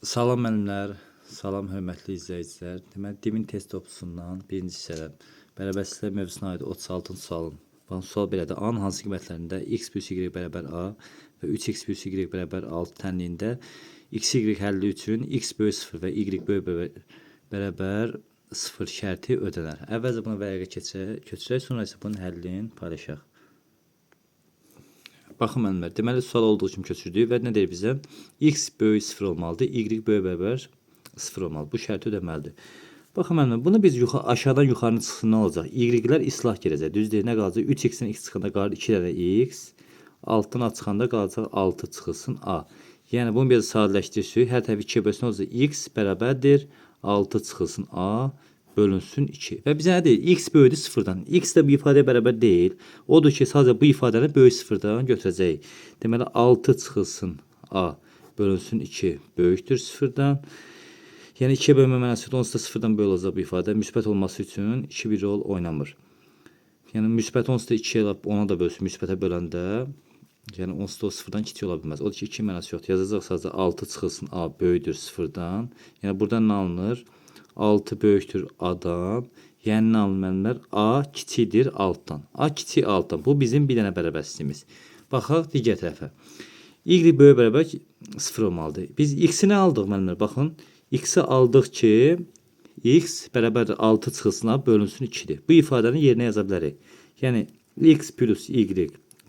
Salam müəllimlər, salam hörmətli izləyicilər. Deməli, Divin test topusundan birinci hissədə bərabərçiliklər mövzusuna aid 36-cı sualın. Bax, sual belədir. A-nın hansı qiymətlərində x plus y bərabər a və 3x plus y bərabər 6 tənliyində x, y həlli üçün x böyük 0 və y böyük bərabər 0 şərti ödənər. Əvvəlcə buna vərəqə köçürək, sonra isə bunun həllini paylaşaq. Baxın müəllimlər, deməli sual olduğu kimi köçürdük və nə deyir bizə? X böyük 0 olmalıdır, y böyük bərabər 0 olmalıdır. Bu şərti ödəməlidir. Baxın müəllimlər, bunu biz aşağıdan yuxarı çıxsın nə olacaq? Y-lər islah girəcək. Düzdür, nə qalacaq? 3x-dən x çıxanda qalır 2 dənə x, 6-dan a çıxanda qalacaq 6 çıxılsın a. Yəni bunu biraz sadələşdirirsək, hər tərəfi 2-yə bölsün olacaq x bərabərdir 6 çıxılsın a bölünsün 2. Və bizə nə deyir? X böyüdür 0-dan. X də bu ifadəyə bərabər deyil. Odur ki, sadəcə bu ifadəni böyük 0-dan götürəcəyik. Deməli 6 çıxılsın a bölünsün 2 böyükdür 0-dan. Yəni 2-yə bölmə mənasında onsuz da 0-dan böyük olacaq bu ifadə. Müsbət olması üçün 2 bir rol oynamır. Yəni müsbət onsuz da 2-yə 10-a da bölsün müsbətə böləndə. Yəni onsuz da o 0-dan kiçik ola bilməz. Odur ki, 2 mənası yoxdur. Yazacaq sadəcə 6 çıxılsın a böyükdür 0-dan. Yəni buradan nə alınır? 6 böyükdür a-dan. Yəni nə alınır müəllimlər? A kiçikdir 6-dan. A kiçik 6-dan. Bu bizim bir dənə bərabərçiliyimiz. Baxaq digər tərəfə. Y böyük bərabər 0 olmalıdır. Biz x-i nə aldıq müəllimlər? Baxın. X-i aldıq ki, x bərabərdir 6 çıxılsın a bölünsün 2-dir. Bu ifadəni yerinə yaza bilərik. Yəni x plus y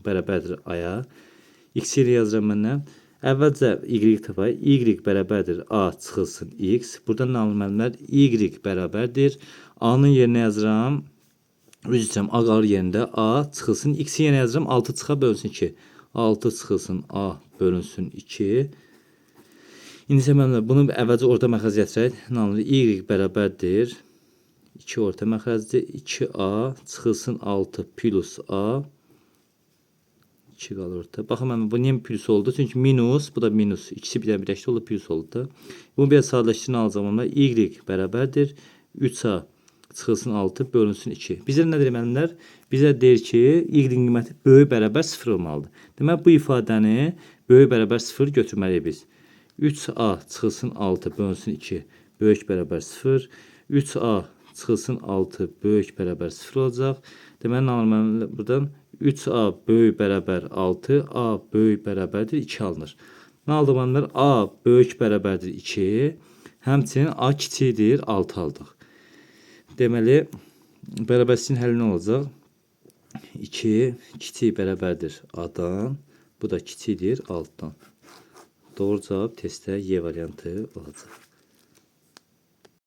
bərabərdir a-ya. X yerə yazıram məndən. Əvvəlcə y tapayıq. Y bərabərdir a çıxılsın x. Buradan nə alınır müəllimlər? Y bərabərdir. A-nın yerinə yazıram. Üzr istəyirəm, a qalır yerində. A çıxılsın x-i yenə yazıram. 6 çıxa bölünsün 2. 6 çıxılsın a bölünsün 2. İndi isə müəllimlər bunu əvvəlcə orta məxrəc gətirək. Nə alınır? Y bərabərdir 2 orta məxrəcdir. 2a çıxılsın 6 plus a 2 qalır orta. Baxın mənim bu niyə plus oldu? Çünki minus, bu da minus. İkisi bir birləşdi oldu, plus oldu da. Bunu biraz sadələşdirin alacağım amma y bərabərdir 3a çıxılsın 6 bölünsün 2. Bizə nə deyir müəllimlər? Bizə deyir ki, y qiyməti böyük bərabər 0 olmalıdır. Demək bu ifadəni böyük bərabər 0 götürməliyik biz. 3a çıxılsın 6 bölünsün 2 böyük bərabər 0. 3a çıxılsın 6 böyük bərabər 0 olacaq. Deməli nə alınır buradan? 3a böyük bərabər 6, a böyük bərabərdir 2 alınır. Nə aldıq müəllimlər? A böyük bərabərdir 2, həmçinin a kiçikdir 6 aldıq. Deməli, bərabərçiliyin həlli nə olacaq? 2 kiçik bərabərdir a-dan, bu da kiçikdir 6-dan. Doğru cavab testdə Y variantı olacaq.